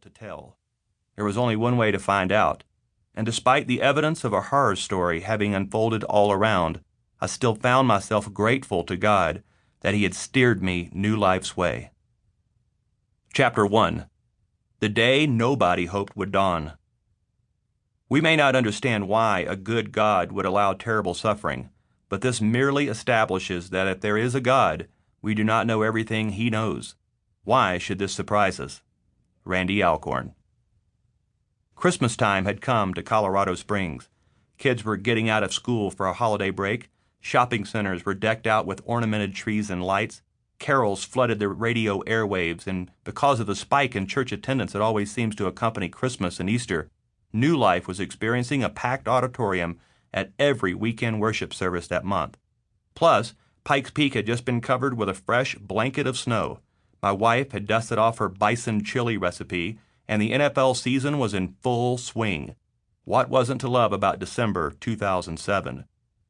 to tell. There was only one way to find out, and despite the evidence of a horror story having unfolded all around, I still found myself grateful to God that He had steered me New Life's way. Chapter 1. The Day Nobody Hoped Would Dawn. We may not understand why a good God would allow terrible suffering, but this merely establishes that if there is a God, we do not know everything He knows. Why should this surprise us? Randy Alcorn. Christmas time had come to Colorado Springs. Kids were getting out of school for a holiday break. Shopping centers were decked out with ornamented trees and lights. Carols flooded the radio airwaves, and because of the spike in church attendance that always seems to accompany Christmas and Easter, New Life was experiencing a packed auditorium at every weekend worship service that month. Plus, Pikes Peak had just been covered with a fresh blanket of snow. My wife had dusted off her bison chili recipe, and the NFL season was in full swing. What wasn't to love about December 2007?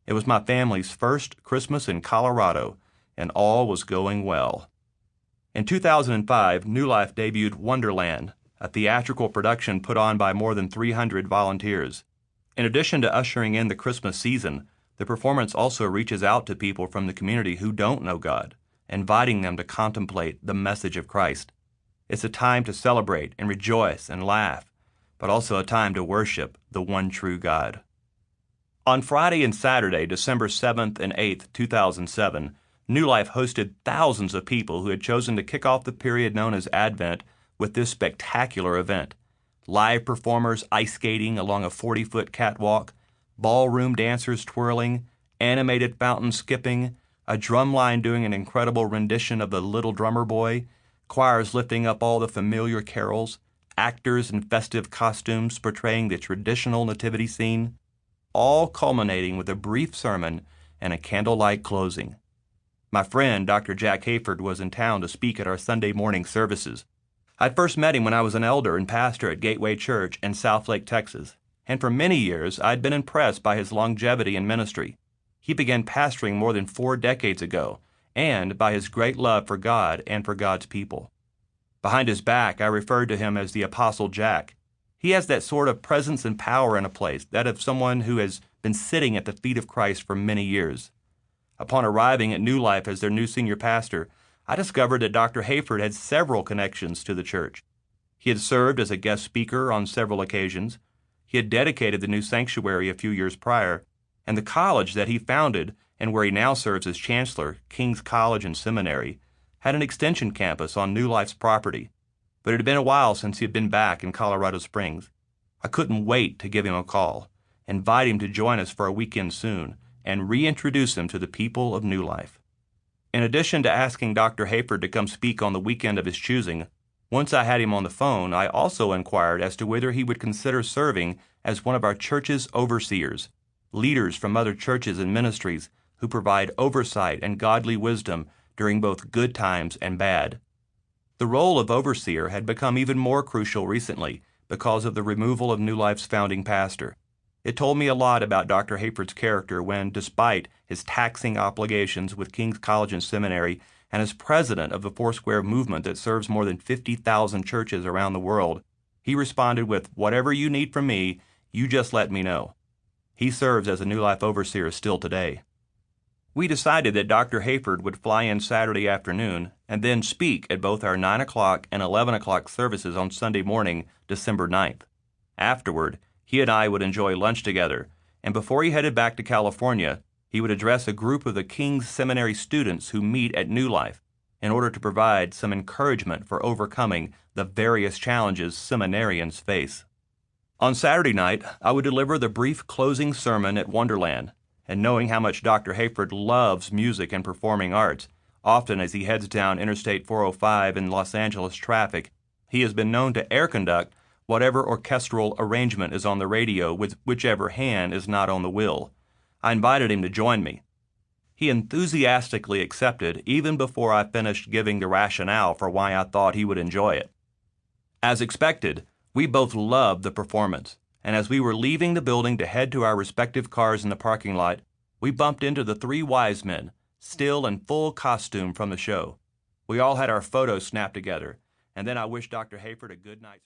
It was my family's first Christmas in Colorado, and all was going well. In 2005, New Life debuted Wonderland, a theatrical production put on by more than 300 volunteers. In addition to ushering in the Christmas season, the performance also reaches out to people from the community who don't know God, inviting them to contemplate the message of Christ. It's a time to celebrate and rejoice and laugh, but also a time to worship the one true God. On Friday and Saturday, December 7th and 8th, 2007, New Life hosted thousands of people who had chosen to kick off the period known as Advent with this spectacular event. Live performers ice skating along a 40-foot catwalk, ballroom dancers twirling, animated fountain skipping, a drumline doing an incredible rendition of the Little Drummer Boy, choirs lifting up all the familiar carols, actors in festive costumes portraying the traditional nativity scene, all culminating with a brief sermon and a candlelight closing. My friend, Dr. Jack Hayford, was in town to speak at our Sunday morning services. I'd first met him when I was an elder and pastor at Gateway Church in Southlake, Texas, and for many years I'd been impressed by his longevity in ministry. He began pastoring more than 4 decades ago, and by his great love for God and for God's people. Behind his back, I referred to him as the Apostle Jack. He has that sort of presence and power in a place, that of someone who has been sitting at the feet of Christ for many years. Upon arriving at New Life as their new senior pastor, I discovered that Dr. Hayford had several connections to the church. He had served as a guest speaker on several occasions. He had dedicated the new sanctuary a few years prior, and the college that he founded and where he now serves as chancellor, King's College and Seminary, had an extension campus on New Life's property. But it had been a while since he had been back in Colorado Springs. I couldn't wait to give him a call, invite him to join us for a weekend soon, and reintroduce him to the people of New Life. In addition to asking Dr. Hayford to come speak on the weekend of his choosing, once I had him on the phone, I also inquired as to whether he would consider serving as one of our church's overseers, leaders from other churches and ministries who provide oversight and godly wisdom during both good times and bad. The role of overseer had become even more crucial recently because of the removal of New Life's founding pastor. It told me a lot about Dr. Hayford's character when, despite his taxing obligations with King's College and Seminary and as president of the Foursquare movement that serves more than 50,000 churches around the world, he responded with, "Whatever you need from me, you just let me know." He serves as a New Life overseer still today. We decided that Dr. Hayford would fly in Saturday afternoon and then speak at both our 9 o'clock and 11 o'clock services on Sunday morning, December 9th. Afterward, he and I would enjoy lunch together, and before he headed back to California, he would address a group of the King's Seminary students who meet at New Life in order to provide some encouragement for overcoming the various challenges seminarians face. On Saturday night, I would deliver the brief closing sermon at Wonderland, and knowing how much Dr. Hayford loves music and performing arts, often as he heads down Interstate 405 in Los Angeles traffic, he has been known to air conduct whatever orchestral arrangement is on the radio with whichever hand is not on the wheel. I invited him to join me. He enthusiastically accepted even before I finished giving the rationale for why I thought he would enjoy it. As expected, we both loved the performance, and as we were leaving the building to head to our respective cars in the parking lot, we bumped into the 3 wise men, still in full costume from the show. We all had our photos snapped together, and then I wished Dr. Hayford a good night's